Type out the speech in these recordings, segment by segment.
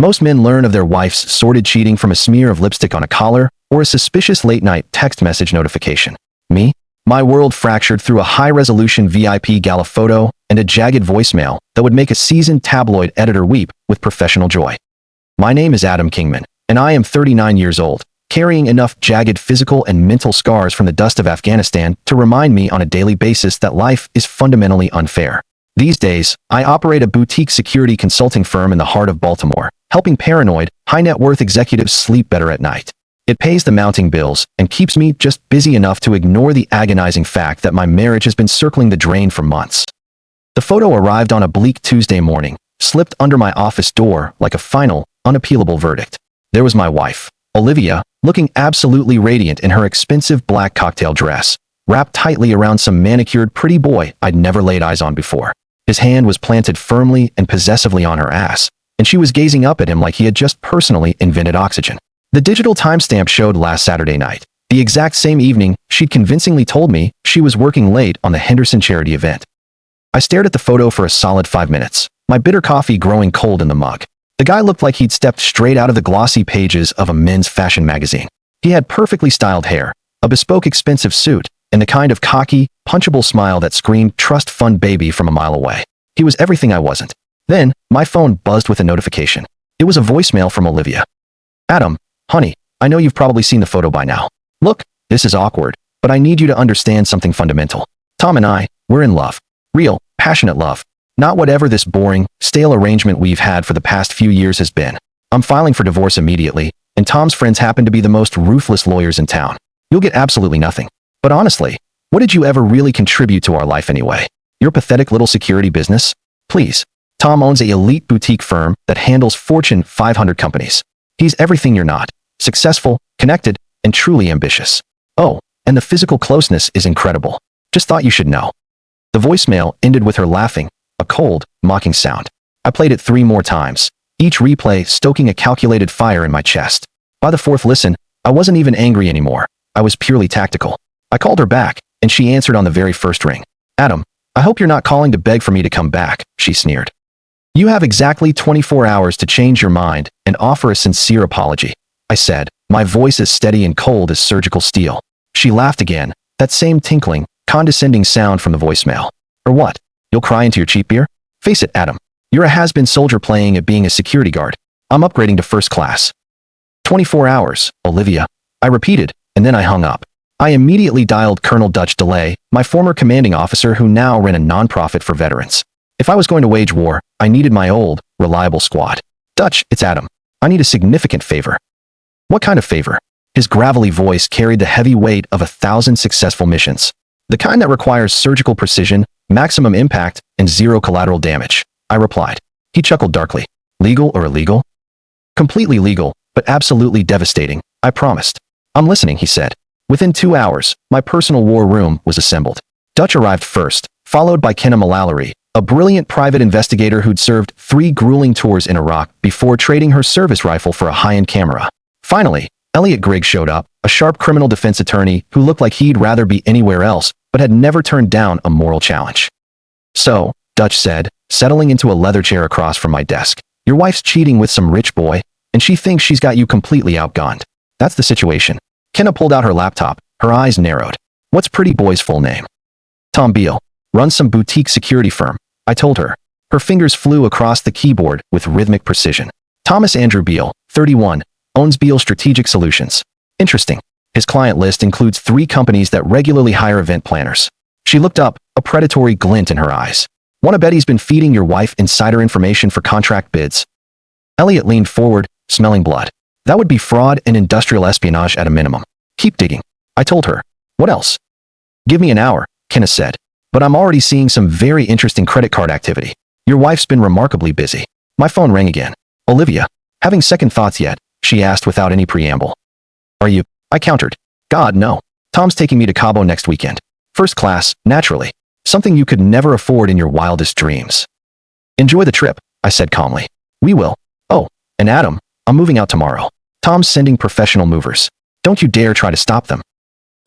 Most men learn of their wife's sordid cheating from a smear of lipstick on a collar or a suspicious late-night text message notification. Me? My world fractured through a high-resolution VIP gala photo and a jagged voicemail that would make a seasoned tabloid editor weep with professional joy. My name is Adam Kingman, and I am 39 years old, carrying enough jagged physical and mental scars from the dust of Afghanistan to remind me on a daily basis that life is fundamentally unfair. These days, I operate a boutique security consulting firm in the heart of Baltimore, helping paranoid, high-net-worth executives sleep better at night. It pays the mounting bills and keeps me just busy enough to ignore the agonizing fact that my marriage has been circling the drain for months. The photo arrived on a bleak Tuesday morning, slipped under my office door like a final, unappealable verdict. There was my wife, Olivia, looking absolutely radiant in her expensive black cocktail dress, wrapped tightly around some manicured pretty boy I'd never laid eyes on before. His hand was planted firmly and possessively on her ass, and she was gazing up at him like he had just personally invented oxygen. The digital timestamp showed last Saturday night, the exact same evening she'd convincingly told me she was working late on the Henderson charity event. I stared at the photo for a solid 5 minutes, my bitter coffee growing cold in the mug. The guy looked like he'd stepped straight out of the glossy pages of a men's fashion magazine. He had perfectly styled hair, a bespoke expensive suit, and the kind of cocky, punchable smile that screamed trust fund baby from a mile away. He was everything I wasn't. Then, my phone buzzed with a notification. It was a voicemail from Olivia. Adam, honey, I know you've probably seen the photo by now. Look, this is awkward, but I need you to understand something fundamental. Tom and I, we're in love. Real, passionate love. Not whatever this boring, stale arrangement we've had for the past few years has been. I'm filing for divorce immediately, and Tom's friends happen to be the most ruthless lawyers in town. You'll get absolutely nothing. But honestly, what did you ever really contribute to our life anyway? Your pathetic little security business? Please. Tom owns an elite boutique firm that handles Fortune 500 companies. He's everything you're not. Successful, connected, and truly ambitious. Oh, and the physical closeness is incredible. Just thought you should know. The voicemail ended with her laughing, a cold, mocking sound. I played it 3 more times, each replay stoking a calculated fire in my chest. By the 4th listen, I wasn't even angry anymore. I was purely tactical. I called her back, and she answered on the very first ring. Adam, I hope you're not calling to beg for me to come back, she sneered. You have exactly 24 hours to change your mind and offer a sincere apology, I said, my voice as steady and cold as surgical steel. She laughed again, that same tinkling, condescending sound from the voicemail. Or what? You'll cry into your cheap beer? Face it, Adam. You're a has-been soldier playing at being a security guard. I'm upgrading to first class. 24 hours, Olivia. I repeated, and then I hung up. I immediately dialed Colonel Dutch DeLay, my former commanding officer who now ran a nonprofit for veterans. If I was going to wage war, I needed my old, reliable squad. Dutch, it's Adam. I need a significant favor. What kind of favor? His gravelly voice carried the heavy weight of 1,000 successful missions. The kind that requires surgical precision, maximum impact, and zero collateral damage. I replied. He chuckled darkly. Legal or illegal? Completely legal, but absolutely devastating, I promised. I'm listening, he said. Within 2 hours, my personal war room was assembled. Dutch arrived first, followed by Kenna Mullally, a brilliant private investigator who'd served 3 grueling tours in Iraq before trading her service rifle for a high-end camera. Finally, Elliot Grigg showed up, a sharp criminal defense attorney who looked like he'd rather be anywhere else, but had never turned down a moral challenge. So, Dutch said, settling into a leather chair across from my desk, your wife's cheating with some rich boy, and she thinks she's got you completely outgunned. That's the situation. Kenna pulled out her laptop, her eyes narrowed. What's pretty boy's full name? Tom Beale. Runs some boutique security firm, I told her. Her fingers flew across the keyboard with rhythmic precision. Thomas Andrew Beale, 31, owns Beale Strategic Solutions. Interesting. His client list includes 3 companies that regularly hire event planners. She looked up, a predatory glint in her eyes. Wanna bet he's been feeding your wife insider information for contract bids? Elliot leaned forward, smelling blood. That would be fraud and industrial espionage at a minimum. Keep digging, I told her. What else? Give me an hour, Kenna said. But I'm already seeing some very interesting credit card activity. Your wife's been remarkably busy. My phone rang again. Olivia, having second thoughts yet? She asked without any preamble. Are you? I countered. God, no. Tom's taking me to Cabo next weekend. First class, naturally. Something you could never afford in your wildest dreams. Enjoy the trip, I said calmly. We will. Oh, and Adam, I'm moving out tomorrow. Tom's sending professional movers. Don't you dare try to stop them.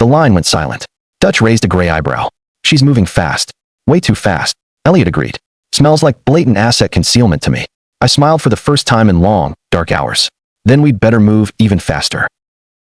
The line went silent. Dutch raised a gray eyebrow. She's moving fast. Way too fast. Elliot agreed. Smells like blatant asset concealment to me. I smiled for the first time in long, dark hours. Then we'd better move even faster.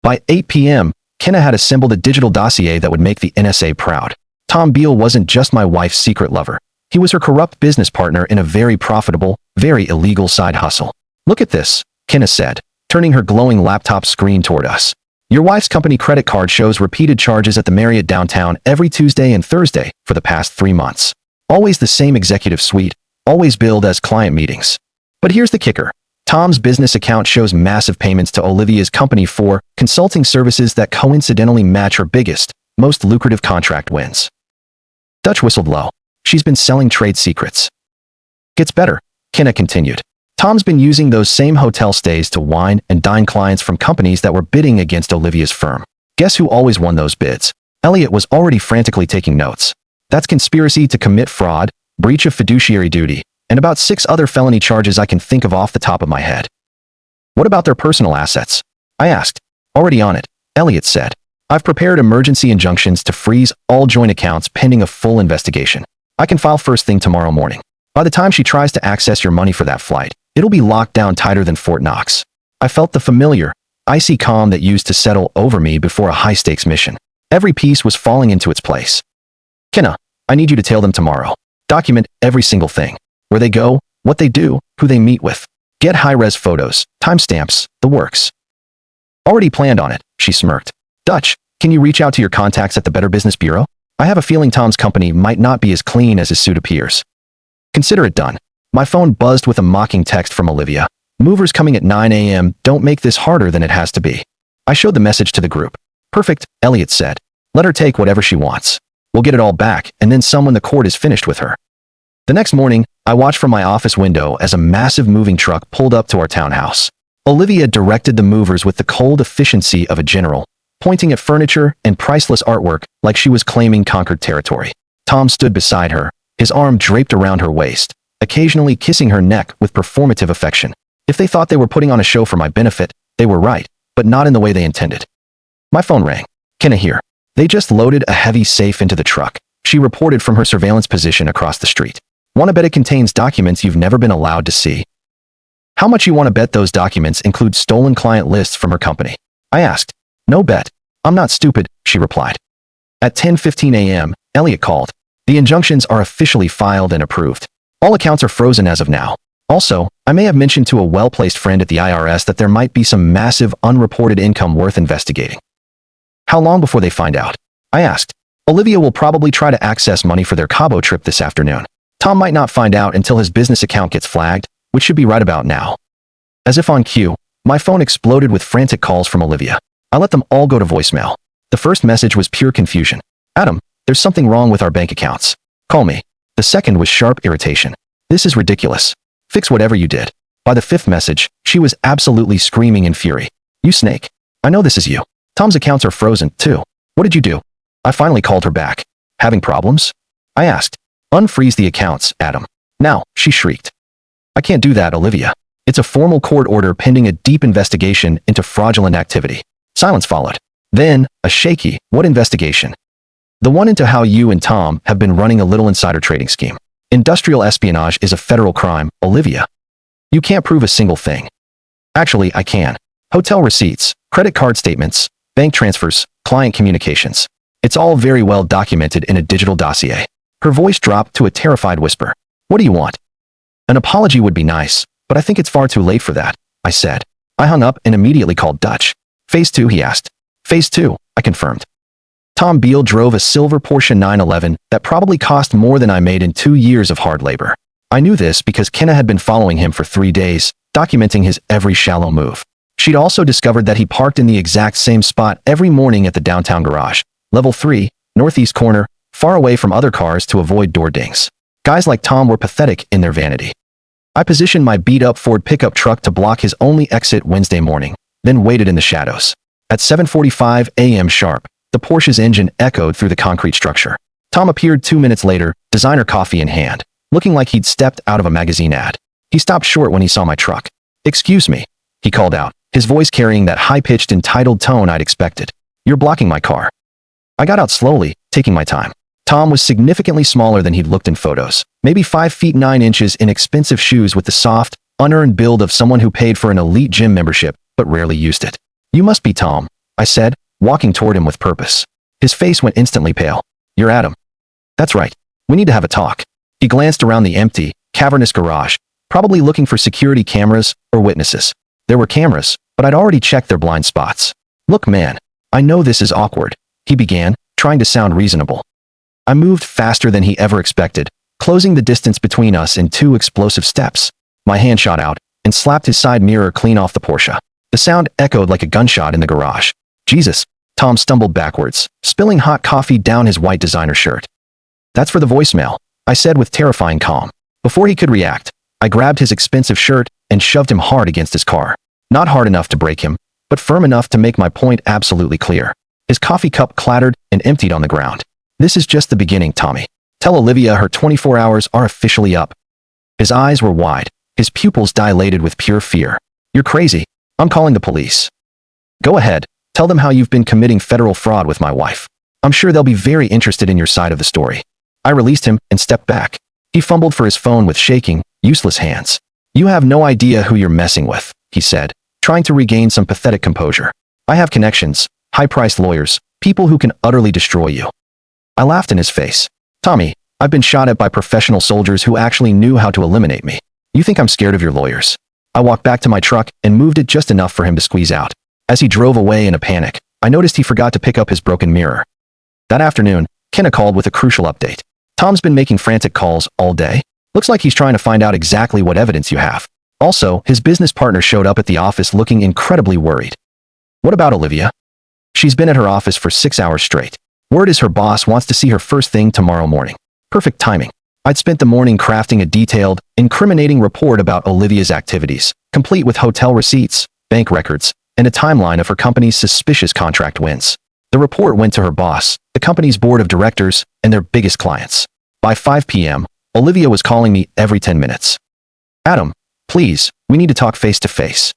By 8 p.m., Kenna had assembled a digital dossier that would make the NSA proud. Tom Beale wasn't just my wife's secret lover. He was her corrupt business partner in a very profitable, very illegal side hustle. "Look at this," Kenna said, turning her glowing laptop screen toward us. "Your wife's company credit card shows repeated charges at the Marriott downtown every Tuesday and Thursday for the past 3 months. Always the same executive suite, always billed as client meetings. But here's the kicker. Tom's business account shows massive payments to Olivia's company for consulting services that coincidentally match her biggest, most lucrative contract wins." Dutch whistled low. "She's been selling trade secrets." "Gets better," Kenna continued. "Tom's been using those same hotel stays to wine and dine clients from companies that were bidding against Olivia's firm. Guess who always won those bids?" Elliot was already frantically taking notes. "That's conspiracy to commit fraud, breach of fiduciary duty, and about 6 other felony charges I can think of off the top of my head." "What about their personal assets?" I asked. "Already on it," Elliot said. "I've prepared emergency injunctions to freeze all joint accounts pending a full investigation. I can file first thing tomorrow morning. By the time she tries to access your money for that flight, it'll be locked down tighter than Fort Knox." I felt the familiar, icy calm that used to settle over me before a high-stakes mission. Every piece was falling into its place. "Kenna, I need you to tail them tomorrow. Document every single thing. Where they go, what they do, who they meet with. Get high-res photos, timestamps, the works." "Already planned on it," she smirked. "Dutch, can you reach out to your contacts at the Better Business Bureau? I have a feeling Tom's company might not be as clean as his suit appears." "Consider it done." My phone buzzed with a mocking text from Olivia. "Movers coming at 9 a.m. Don't make this harder than it has to be." I showed the message to the group. "Perfect," Elliot said. "Let her take whatever she wants. We'll get it all back, and then some when the court is finished with her." The next morning, I watched from my office window as a massive moving truck pulled up to our townhouse. Olivia directed the movers with the cold efficiency of a general, pointing at furniture and priceless artwork like she was claiming conquered territory. Tom stood beside her, his arm draped around her waist, occasionally kissing her neck with performative affection. If they thought they were putting on a show for my benefit, they were right, but not in the way they intended. My phone rang. "Kenna here. They just loaded a heavy safe into the truck," she reported from her surveillance position across the street. "Wanna bet it contains documents you've never been allowed to see?" "How much you wanna bet those documents include stolen client lists from her company?" I asked. "No bet. I'm not stupid," she replied. At 10:15 a.m., Elliot called. "The injunctions are officially filed and approved. All accounts are frozen as of now. Also, I may have mentioned to a well-placed friend at the IRS that there might be some massive unreported income worth investigating." "How long before they find out?" I asked. "Olivia will probably try to access money for their Cabo trip this afternoon. Tom might not find out until his business account gets flagged, which should be right about now." As if on cue, my phone exploded with frantic calls from Olivia. I let them all go to voicemail. The first message was pure confusion. "Adam, there's something wrong with our bank accounts. Call me." The second was sharp irritation. "This is ridiculous. Fix whatever you did." By the fifth message, she was absolutely screaming in fury. "You snake. I know this is you. Tom's accounts are frozen, too. What did you do?" I finally called her back. "Having problems?" I asked. "Unfreeze the accounts, Adam. Now," she shrieked. "I can't do that, Olivia. It's a formal court order pending a deep investigation into fraudulent activity." Silence followed. Then, a shaky, "What investigation?" "The one into how you and Tom have been running a little insider trading scheme. Industrial espionage is a federal crime, Olivia. You can't prove a single thing." "Actually, I can. Hotel receipts, credit card statements, bank transfers, client communications. It's all very well documented in a digital dossier." Her voice dropped to a terrified whisper. "What do you want?" "An apology would be nice, but I think it's far too late for that," I said. I hung up and immediately called Dutch. "Phase 2, he asked. "Phase 2, I confirmed." Tom Beale drove a silver Porsche 911 that probably cost more than I made in 2 years of hard labor. I knew this because Kenna had been following him for 3 days, documenting his every shallow move. She'd also discovered that he parked in the exact same spot every morning at the downtown garage, level 3, northeast corner, far away from other cars to avoid door dings. Guys like Tom were pathetic in their vanity. I positioned my beat-up Ford pickup truck to block his only exit Wednesday morning, then waited in the shadows. At 7:45 a.m. sharp, the Porsche's engine echoed through the concrete structure. Tom appeared 2 minutes later, designer coffee in hand, looking like he'd stepped out of a magazine ad. He stopped short when he saw my truck. "Excuse me," he called out, his voice carrying that high-pitched, entitled tone I'd expected. "You're blocking my car." I got out slowly, taking my time. Tom was significantly smaller than he'd looked in photos, maybe 5 feet 9 inches in expensive shoes with the soft, unearned build of someone who paid for an elite gym membership but rarely used it. "You must be Tom," I said, walking toward him with purpose. His face went instantly pale. "You're Adam." "That's right. We need to have a talk." He glanced around the empty, cavernous garage, probably looking for security cameras or witnesses. There were cameras, but I'd already checked their blind spots. "Look, man, I know this is awkward," he began, trying to sound reasonable. I moved faster than he ever expected, closing the distance between us in 2 explosive steps. My hand shot out and slapped his side mirror clean off the Porsche. The sound echoed like a gunshot in the garage. "Jesus." Tom stumbled backwards, spilling hot coffee down his white designer shirt. "That's for the voicemail," I said with terrifying calm. Before he could react, I grabbed his expensive shirt and shoved him hard against his car. Not hard enough to break him, but firm enough to make my point absolutely clear. His coffee cup clattered and emptied on the ground. "This is just the beginning, Tommy. Tell Olivia her 24 hours are officially up." His eyes were wide, his pupils dilated with pure fear. "You're crazy. I'm calling the police." "Go ahead. Tell them how you've been committing federal fraud with my wife. I'm sure they'll be very interested in your side of the story." I released him and stepped back. He fumbled for his phone with shaking, useless hands. "You have no idea who you're messing with," he said, trying to regain some pathetic composure. "I have connections, high-priced lawyers, people who can utterly destroy you." I laughed in his face. "Tommy, I've been shot at by professional soldiers who actually knew how to eliminate me. You think I'm scared of your lawyers?" I walked back to my truck and moved it just enough for him to squeeze out. As he drove away in a panic, I noticed he forgot to pick up his broken mirror. That afternoon, Kenna called with a crucial update. "Tom's been making frantic calls all day. Looks like he's trying to find out exactly what evidence you have." Also, his business partner showed up at the office looking incredibly worried. "What about Olivia?" "She's been at her office for 6 hours straight. Word is her boss wants to see her first thing tomorrow morning." Perfect timing. I'd spent the morning crafting a detailed, incriminating report about Olivia's activities, complete with hotel receipts, bank records, and a timeline of her company's suspicious contract wins. The report went to her boss, the company's board of directors, and their biggest clients. By 5 p.m., Olivia was calling me every 10 minutes. "Adam, please, we need to talk face to face."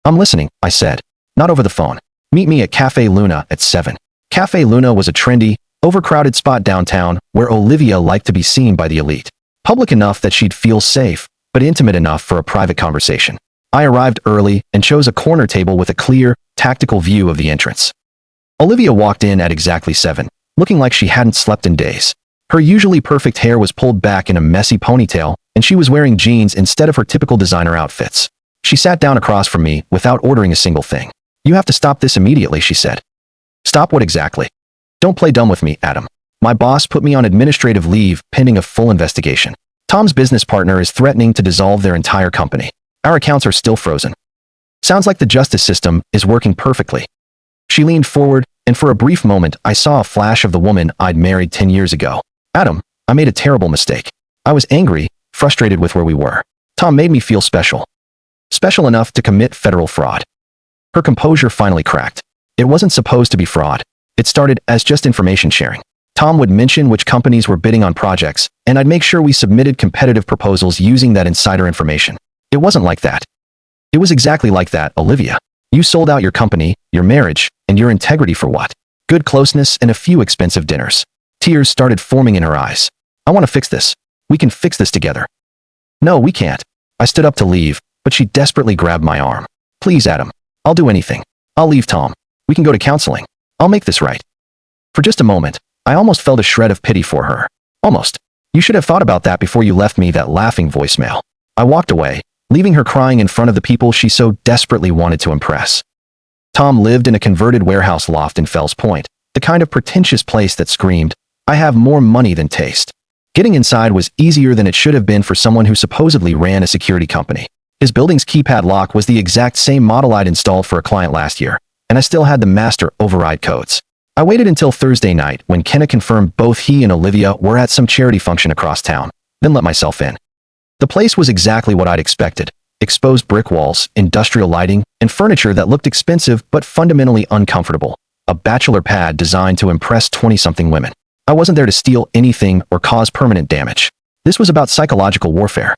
"I'm listening," I said. "Not over the phone. Meet me at Cafe Luna at 7. Cafe Luna was a trendy, overcrowded spot downtown where Olivia liked to be seen by the elite. Public enough that she'd feel safe, but intimate enough for a private conversation. I arrived early and chose a corner table with a clear, tactical view of the entrance. Olivia walked in at exactly 7, looking like she hadn't slept in days. Her usually perfect hair was pulled back in a messy ponytail, and she was wearing jeans instead of her typical designer outfits. She sat down across from me without ordering a single thing. "You have to stop this immediately," she said. "Stop what exactly?" "Don't play dumb with me, Adam. My boss put me on administrative leave pending a full investigation. Tom's business partner is threatening to dissolve their entire company. Our accounts are still frozen. Sounds like the justice system is working perfectly." She leaned forward, and for a brief moment I saw a flash of the woman I'd married 10 years ago. "Adam, I made a terrible mistake. I was angry, frustrated with where we were. Tom made me feel special. Special enough to commit federal fraud." Her composure finally cracked. It wasn't supposed to be fraud. It started as just information sharing. Tom would mention which companies were bidding on projects, and I'd make sure we submitted competitive proposals using that insider information. It wasn't like that. It was exactly like that, Olivia. You sold out your company, your marriage, and your integrity for what? Good closeness and a few expensive dinners. Tears started forming in her eyes. "I want to fix this. We can fix this together." "No, we can't." I stood up to leave, but she desperately grabbed my arm. "Please, Adam. I'll do anything. I'll leave Tom. We can go to counseling. I'll make this right." For just a moment, I almost felt a shred of pity for her. Almost. "You should have thought about that before you left me that laughing voicemail." I walked away, leaving her crying in front of the people she so desperately wanted to impress. Tom lived in a converted warehouse loft in Fells Point, the kind of pretentious place that screamed, "I have more money than taste." Getting inside was easier than it should have been for someone who supposedly ran a security company. His building's keypad lock was the exact same model I'd installed for a client last year, and I still had the master override codes. I waited until Thursday night when Kenna confirmed both he and Olivia were at some charity function across town, then let myself in. The place was exactly what I'd expected. Exposed brick walls, industrial lighting, and furniture that looked expensive but fundamentally uncomfortable. A bachelor pad designed to impress 20-something women. I wasn't there to steal anything or cause permanent damage. This was about psychological warfare.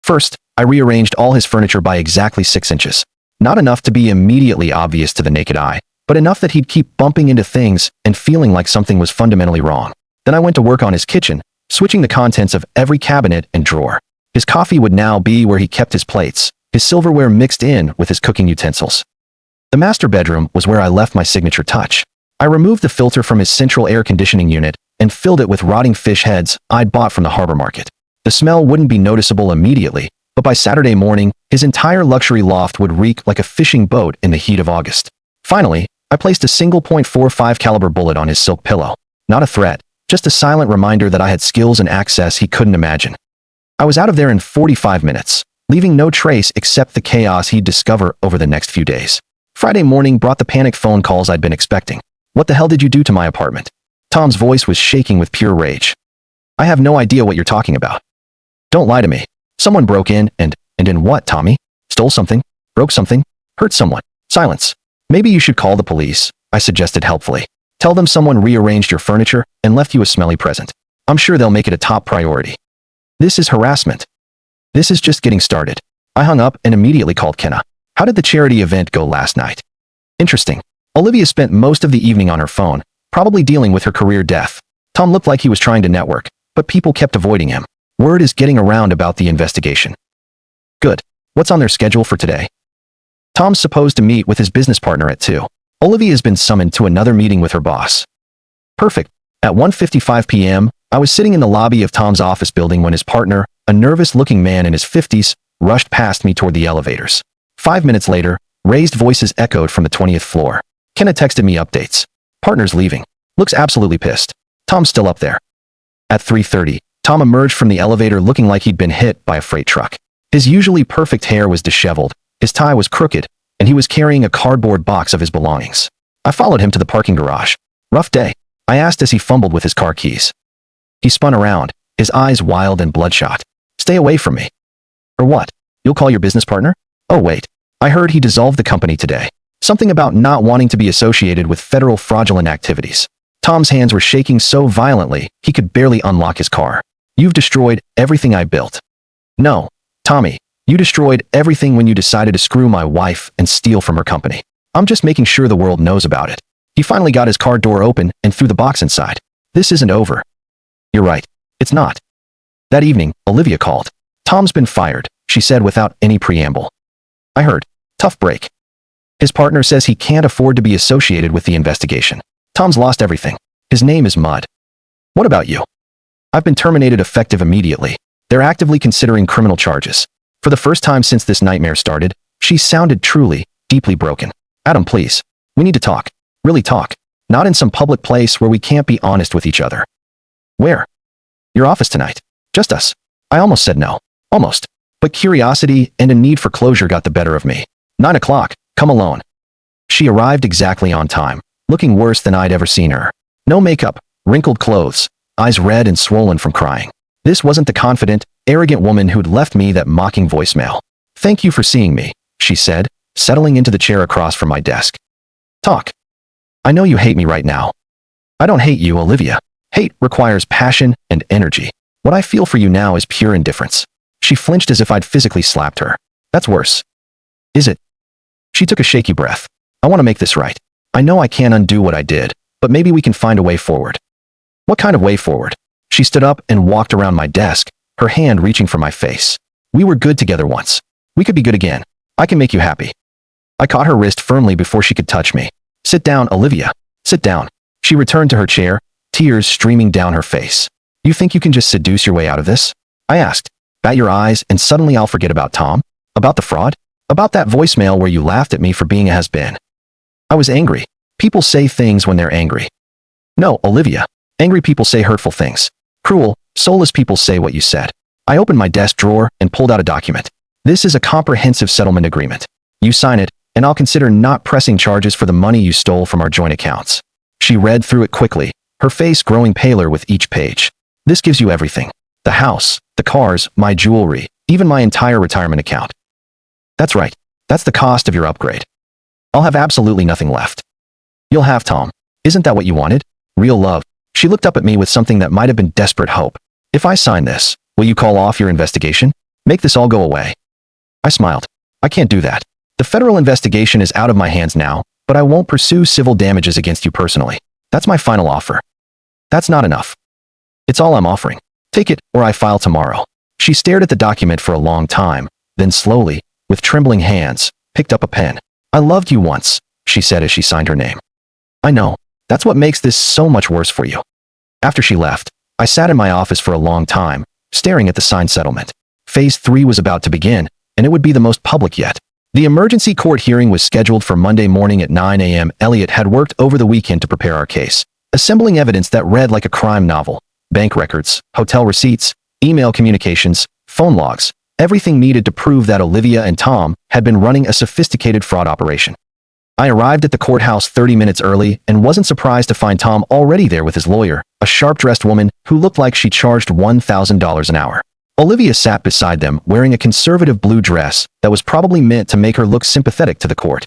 First, I rearranged all his furniture by exactly 6 inches. Not enough to be immediately obvious to the naked eye, but enough that he'd keep bumping into things and feeling like something was fundamentally wrong. Then I went to work on his kitchen, switching the contents of every cabinet and drawer. His coffee would now be where he kept his plates, his silverware mixed in with his cooking utensils. The master bedroom was where I left my signature touch. I removed the filter from his central air conditioning unit and filled it with rotting fish heads I'd bought from the harbor market. The smell wouldn't be noticeable immediately, but by Saturday morning, his entire luxury loft would reek like a fishing boat in the heat of August. Finally, I placed a single .45 caliber bullet on his silk pillow. Not a threat, just a silent reminder that I had skills and access he couldn't imagine. I was out of there in 45 minutes, leaving no trace except the chaos he'd discover over the next few days. Friday morning brought the panicked phone calls I'd been expecting. "What the hell did you do to my apartment?" Tom's voice was shaking with pure rage. "I have no idea what you're talking about." "Don't lie to me. Someone broke in and in what, Tommy? Stole something? Broke something? Hurt someone?" Silence. "Maybe you should call the police," I suggested helpfully. "Tell them someone rearranged your furniture and left you a smelly present. I'm sure they'll make it a top priority." "This is harassment." "This is just getting started." I hung up and immediately called Kenna. "How did the charity event go last night?" "Interesting." Olivia spent most of the evening on her phone, probably dealing with her career death. Tom looked like he was trying to network, but people kept avoiding him. "Word is getting around about the investigation." "Good. What's on their schedule for today?" "Tom's supposed to meet with his business partner at 2. Olivia has been summoned to another meeting with her boss." "Perfect." At 1:55 p.m., I was sitting in the lobby of Tom's office building when his partner, a nervous-looking man in his 50s, rushed past me toward the elevators. 5 minutes later, raised voices echoed from the 20th floor. Kenna texted me updates. "Partner's leaving. Looks absolutely pissed. Tom's still up there." At 3:30, Tom emerged from the elevator looking like he'd been hit by a freight truck. His usually perfect hair was disheveled, his tie was crooked, and he was carrying a cardboard box of his belongings. I followed him to the parking garage. "Rough day?" I asked as he fumbled with his car keys. He spun around, his eyes wild and bloodshot. "Stay away from me." "Or what? You'll call your business partner?" "Oh wait. I heard he dissolved the company today. Something about not wanting to be associated with federal fraudulent activities." Tom's hands were shaking so violently, he could barely unlock his car. "You've destroyed everything I built." "No, Tommy, you destroyed everything when you decided to screw my wife and steal from her company. I'm just making sure the world knows about it." He finally got his car door open and threw the box inside. "This isn't over." "You're right. It's not." That evening, Olivia called. "Tom's been fired," she said without any preamble. I heard. "Tough break. His partner says he can't afford to be associated with the investigation. Tom's lost everything. His name is mud." "What about you?" "I've been terminated effective immediately. They're actively considering criminal charges." For the first time since this nightmare started, she sounded truly, deeply broken. "Adam, please. We need to talk. Really talk. Not in some public place where we can't be honest with each other." "Where?" "Your office tonight. Just us." I almost said no. Almost. But curiosity and a need for closure got the better of me. 9 o'clock. Come alone." She arrived exactly on time, looking worse than I'd ever seen her. No makeup, wrinkled clothes, eyes red and swollen from crying. This wasn't the confident, arrogant woman who'd left me that mocking voicemail. "Thank you for seeing me," she said, settling into the chair across from my desk. "Talk. I know you hate me right now." "I don't hate you, Olivia. Hate requires passion and energy. What I feel for you now is pure indifference." She flinched as if I'd physically slapped her. "That's worse." "Is it?" She took a shaky breath. "I want to make this right. I know I can't undo what I did, but maybe we can find a way forward." "What kind of way forward?" She stood up and walked around my desk, her hand reaching for my face. "We were good together once. We could be good again. I can make you happy." I caught her wrist firmly before she could touch me. "Sit down, Olivia. Sit down." She returned to her chair, tears streaming down her face. "You think you can just seduce your way out of this?" I asked. "Bat your eyes and suddenly I'll forget about Tom? About the fraud? About that voicemail where you laughed at me for being a has-been?" I was angry. People say things when they're angry. "No, Olivia. Angry people say hurtful things. Cruel, soulless people say what you said." I opened my desk drawer and pulled out a document. "This is a comprehensive settlement agreement. You sign it, and I'll consider not pressing charges for the money you stole from our joint accounts." She read through it quickly, her face growing paler with each page. "This gives you everything. The house, the cars, my jewelry, even my entire retirement account." "That's right. That's the cost of your upgrade. I'll have absolutely nothing left." "You'll have Tom. Isn't that what you wanted? Real love." She looked up at me with something that might have been desperate hope. "If I sign this, will you call off your investigation? Make this all go away?" I smiled. "I can't do that. The federal investigation is out of my hands now, but I won't pursue civil damages against you personally. That's my final offer." "That's not enough." "It's all I'm offering. Take it, or I file tomorrow." She stared at the document for a long time, then slowly, with trembling hands, picked up a pen. "I loved you once," she said as she signed her name. "I know. That's what makes this so much worse for you." After she left, I sat in my office for a long time, staring at the signed settlement. Phase 3 was about to begin, and it would be the most public yet. The emergency court hearing was scheduled for Monday morning at 9 a.m. Elliot had worked over the weekend to prepare our case, assembling evidence that read like a crime novel: bank records, hotel receipts, email communications, phone logs, everything needed to prove that Olivia and Tom had been running a sophisticated fraud operation. I arrived at the courthouse 30 minutes early and wasn't surprised to find Tom already there with his lawyer, a sharp-dressed woman who looked like she charged $1,000 an hour. Olivia sat beside them wearing a conservative blue dress that was probably meant to make her look sympathetic to the court.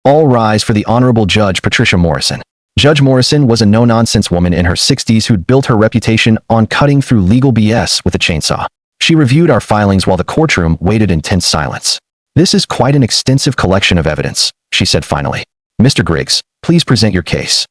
All rise for the Honorable Judge Patricia Morrison. Judge Morrison was a no-nonsense woman in her 60s who'd built her reputation on cutting through legal BS with a chainsaw. She reviewed our filings while the courtroom waited in tense silence. "This is quite an extensive collection of evidence," she said finally. "Mr. Griggs, please present your case."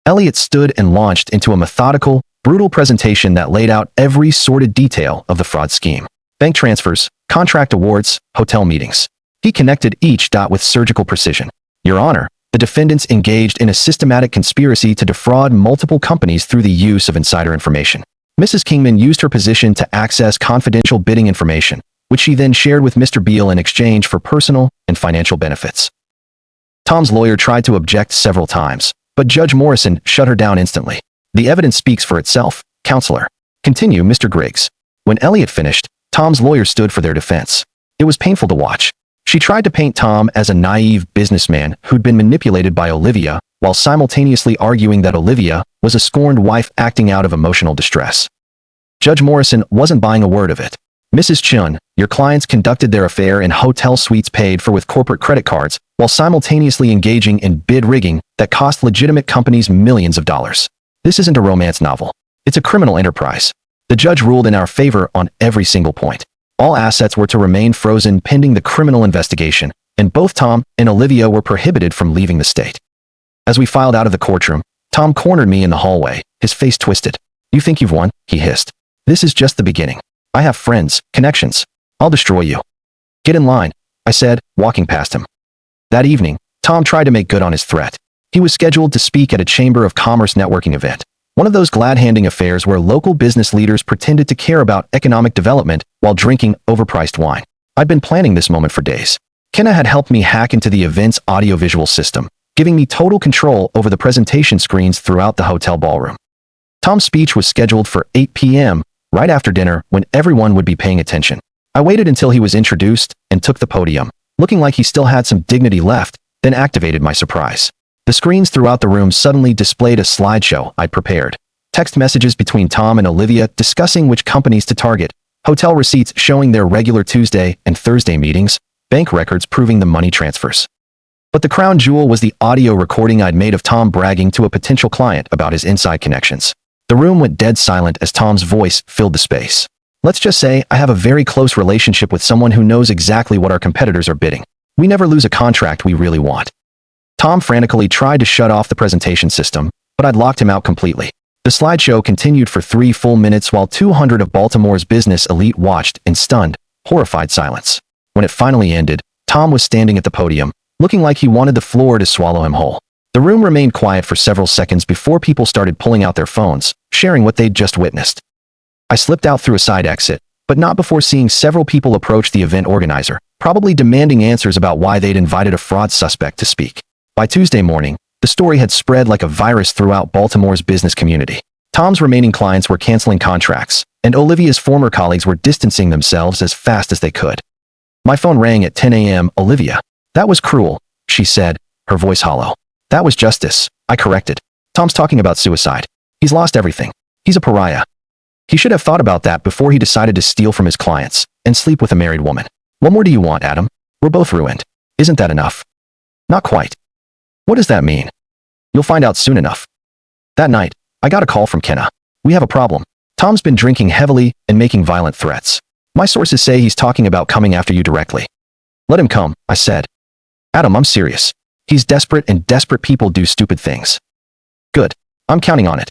Elliot stood and launched into a methodical, brutal presentation that laid out every sordid detail of the fraud scheme. Bank transfers, contract awards, hotel meetings. He connected each dot with surgical precision. "Your Honor, the defendants engaged in a systematic conspiracy to defraud multiple companies through the use of insider information. Mrs. Kingman used her position to access confidential bidding information, which she then shared with Mr. Beale in exchange for personal and financial benefits." Tom's lawyer tried to object several times, but Judge Morrison shut her down instantly. "The evidence speaks for itself, counselor. Continue, Mr. Griggs." When Elliot finished, Tom's lawyer stood for their defense. It was painful to watch. She tried to paint Tom as a naive businessman who'd been manipulated by Olivia, while simultaneously arguing that Olivia was a scorned wife acting out of emotional distress. Judge Morrison wasn't buying a word of it. "Mrs. Chun, your clients conducted their affair in hotel suites paid for with corporate credit cards, while simultaneously engaging in bid rigging that cost legitimate companies millions of dollars. This isn't a romance novel. It's a criminal enterprise." The judge ruled in our favor on every single point. All assets were to remain frozen pending the criminal investigation, and both Tom and Olivia were prohibited from leaving the state. As we filed out of the courtroom, Tom cornered me in the hallway, his face twisted. "You think you've won?" he hissed. "This is just the beginning. I have friends, connections. I'll destroy you." "Get in line," I said, walking past him. That evening, Tom tried to make good on his threat. He was scheduled to speak at a Chamber of Commerce networking event, one of those glad-handing affairs where local business leaders pretended to care about economic development while drinking overpriced wine. I'd been planning this moment for days. Kenna had helped me hack into the event's audiovisual system, giving me total control over the presentation screens throughout the hotel ballroom. Tom's speech was scheduled for 8 p.m., right after dinner when everyone would be paying attention. I waited until he was introduced and took the podium, looking like he still had some dignity left, then activated my surprise. The screens throughout the room suddenly displayed a slideshow I'd prepared. Text messages between Tom and Olivia discussing which companies to target, hotel receipts showing their regular Tuesday and Thursday meetings, bank records proving the money transfers. But the crown jewel was the audio recording I'd made of Tom bragging to a potential client about his inside connections. The room went dead silent as Tom's voice filled the space. "Let's just say I have a very close relationship with someone who knows exactly what our competitors are bidding. We never lose a contract we really want." Tom frantically tried to shut off the presentation system, but I'd locked him out completely. The slideshow continued for 3 full minutes while 200 of Baltimore's business elite watched in stunned, horrified silence. When it finally ended, Tom was standing at the podium, looking like he wanted the floor to swallow him whole. The room remained quiet for several seconds before people started pulling out their phones, sharing what they'd just witnessed. I slipped out through a side exit, but not before seeing several people approach the event organizer, probably demanding answers about why they'd invited a fraud suspect to speak. By Tuesday morning, the story had spread like a virus throughout Baltimore's business community. Tom's remaining clients were canceling contracts, and Olivia's former colleagues were distancing themselves as fast as they could. My phone rang at 10 a.m. "Olivia, that was cruel," she said, her voice hollow. "That was justice," I corrected. "Tom's talking about suicide. He's lost everything. He's a pariah. He should have thought about that before he decided to steal from his clients and sleep with a married woman. What more do you want, Adam? We're both ruined. Isn't that enough?" "Not quite." "What does that mean?" "You'll find out soon enough." That night, I got a call from Kenna. "We have a problem. Tom's been drinking heavily and making violent threats. My sources say he's talking about coming after you directly." "Let him come," I said. "Adam, I'm serious. He's desperate and desperate people do stupid things." "Good. I'm counting on it."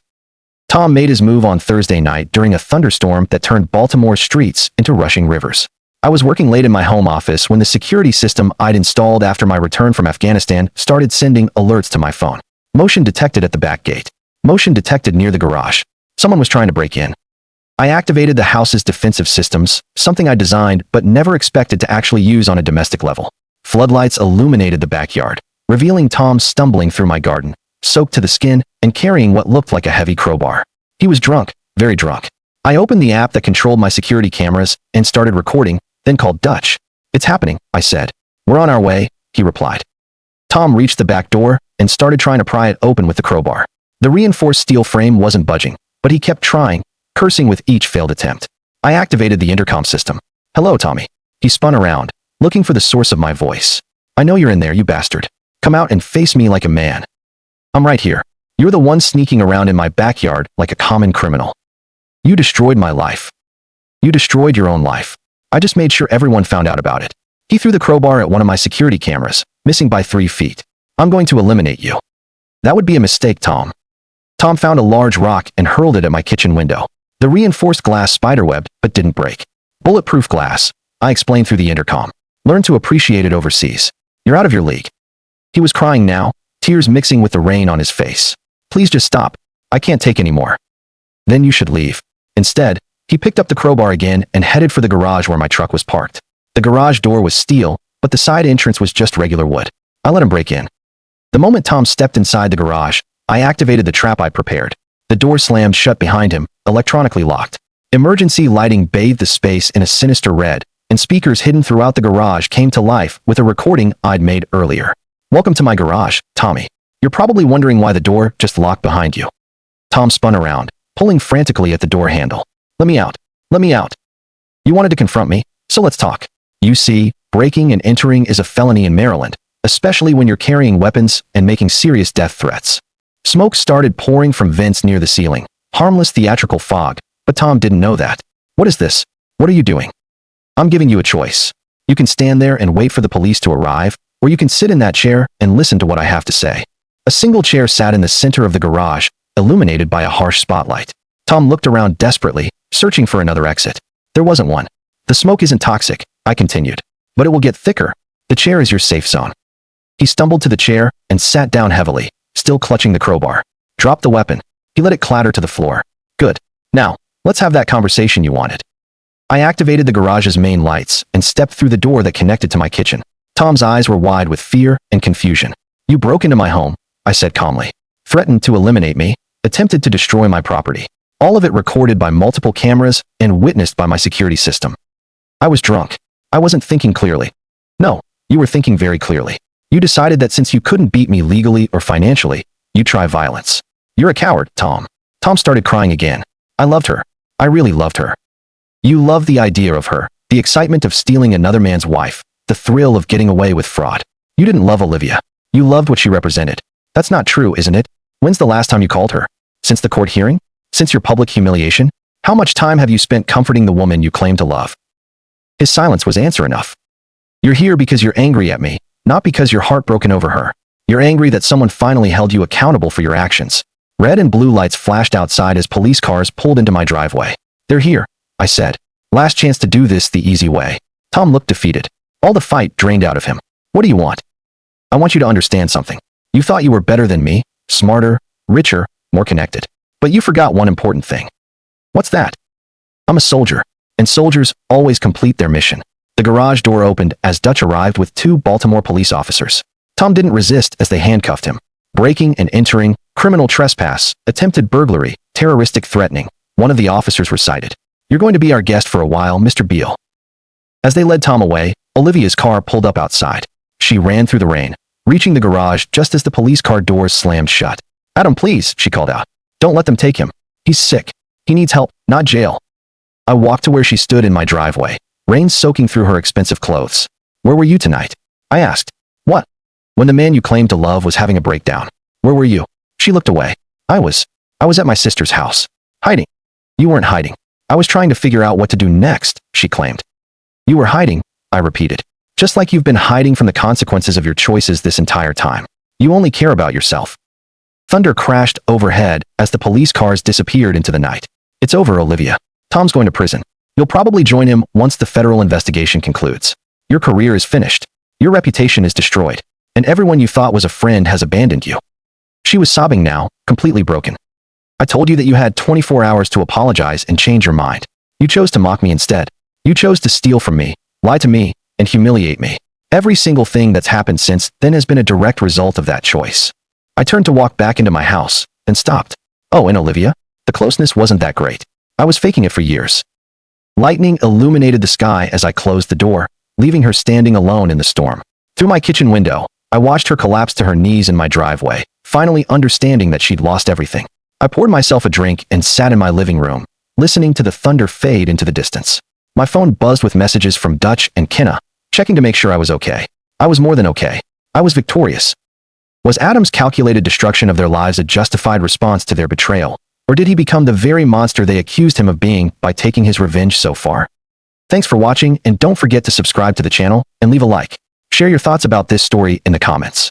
Tom made his move on Thursday night during a thunderstorm that turned Baltimore's streets into rushing rivers. I was working late in my home office when the security system I'd installed after my return from Afghanistan started sending alerts to my phone. Motion detected at the back gate. Motion detected near the garage. Someone was trying to break in. I activated the house's defensive systems, something I designed but never expected to actually use on a domestic level. Floodlights illuminated the backyard, revealing Tom stumbling through my garden, soaked to the skin and carrying what looked like a heavy crowbar. He was drunk, very drunk. I opened the app that controlled my security cameras and started recording, then called Dutch. "It's happening," I said. "We're on our way," he replied. Tom reached the back door and started trying to pry it open with the crowbar. The reinforced steel frame wasn't budging, but he kept trying, cursing with each failed attempt. I activated the intercom system. "Hello, Tommy." He spun around, looking for the source of my voice. "I know you're in there, you bastard. Come out and face me like a man." "I'm right here. You're the one sneaking around in my backyard like a common criminal. You destroyed my life. You destroyed your own life. I just made sure everyone found out about it." He threw the crowbar at one of my security cameras, missing by 3 feet. "I'm going to eliminate you." "That would be a mistake, Tom." Tom found a large rock and hurled it at my kitchen window. The reinforced glass spiderwebbed, but didn't break. "Bulletproof glass," I explained through the intercom. "Learn to appreciate it overseas. You're out of your league." He was crying now, tears mixing with the rain on his face. "Please just stop. I can't take any more." "Then you should leave." Instead, he picked up the crowbar again and headed for the garage where my truck was parked. The garage door was steel, but the side entrance was just regular wood. I let him break in. The moment Tom stepped inside the garage, I activated the trap I prepared. The door slammed shut behind him, electronically locked. Emergency lighting bathed the space in a sinister red, and speakers hidden throughout the garage came to life with a recording I'd made earlier. "Welcome to my garage, Tommy. You're probably wondering why the door just locked behind you." Tom spun around, pulling frantically at the door handle. "Let me out. Let me out. You wanted to confront me, so let's talk. You see, breaking and entering is a felony in Maryland, especially when you're carrying weapons and making serious death threats." Smoke started pouring from vents near the ceiling, harmless theatrical fog, but Tom didn't know that. "What is this? What are you doing?" "I'm giving you a choice. You can stand there and wait for the police to arrive, or you can sit in that chair and listen to what I have to say." A single chair sat in the center of the garage, illuminated by a harsh spotlight. Tom looked around desperately, searching for another exit. There wasn't one. "The smoke isn't toxic," I continued, "but it will get thicker. The chair is your safe zone." He stumbled to the chair and sat down heavily, still clutching the crowbar. "Drop the weapon." He let it clatter to the floor. "Good. Now, let's have that conversation you wanted." I activated the garage's main lights and stepped through the door that connected to my kitchen. Tom's eyes were wide with fear and confusion. "You broke into my home," I said calmly. "Threatened to eliminate me, attempted to destroy my property. All of it recorded by multiple cameras and witnessed by my security system." I was drunk. I wasn't thinking clearly. "No, you were thinking very clearly. You decided that since you couldn't beat me legally or financially, you'd try violence. You're a coward, Tom." Tom started crying again. "I loved her. I really loved her." "You loved the idea of her, the excitement of stealing another man's wife, the thrill of getting away with fraud. You didn't love Olivia. You loved what she represented. That's not true, isn't it? When's the last time you called her? Since the court hearing? Since your public humiliation? How much time have you spent comforting the woman you claim to love?" His silence was answer enough. "You're here because you're angry at me, not because you're heartbroken over her. You're angry that someone finally held you accountable for your actions." Red and blue lights flashed outside as police cars pulled into my driveway. "They're here," I said. "Last chance to do this the easy way." Tom looked defeated. All the fight drained out of him. "What do you want?" "I want you to understand something. You thought you were better than me, smarter, richer, more connected. But you forgot one important thing." "What's that?" "I'm a soldier, and soldiers always complete their mission." The garage door opened as Dutch arrived with 2 Baltimore police officers. Tom didn't resist as they handcuffed him. Breaking and entering, criminal trespass, attempted burglary, terroristic threatening. One of the officers recited. "You're going to be our guest for a while, Mr. Beale." As they led Tom away, Olivia's car pulled up outside. She ran through the rain, reaching the garage just as the police car doors slammed shut. "Adam, please," she called out. "Don't let them take him. He's sick. He needs help, not jail." I walked to where she stood in my driveway, rain soaking through her expensive clothes. "Where were you tonight?" I asked. "What?" "When the man you claimed to love was having a breakdown. Where were you?" She looked away. I was at my sister's house. Hiding." "You weren't hiding. I was trying to figure out what to do next," she claimed. "You were hiding," I repeated. "Just like you've been hiding from the consequences of your choices this entire time. You only care about yourself." Thunder crashed overhead as the police cars disappeared into the night. It's over, Olivia. Tom's going to prison. You'll probably join him once the federal investigation concludes. Your career is finished. Your reputation is destroyed. And everyone you thought was a friend has abandoned you. She was sobbing now, completely broken. I told you that you had 24 hours to apologize and change your mind. You chose to mock me instead. You chose to steal from me, lie to me, and humiliate me. Every single thing that's happened since then has been a direct result of that choice. I turned to walk back into my house, then stopped. Oh, and Olivia? The closeness wasn't that great. I was faking it for years. Lightning illuminated the sky as I closed the door, leaving her standing alone in the storm. Through my kitchen window, I watched her collapse to her knees in my driveway, finally understanding that she'd lost everything. I poured myself a drink and sat in my living room, listening to the thunder fade into the distance. My phone buzzed with messages from Dutch and Kenna, checking to make sure I was okay. I was more than okay. I was victorious. Was Adam's calculated destruction of their lives a justified response to their betrayal, or did he become the very monster they accused him of being by taking his revenge so far? Thanks for watching, and don't forget to subscribe to the channel and leave a like. Share your thoughts about this story in the comments.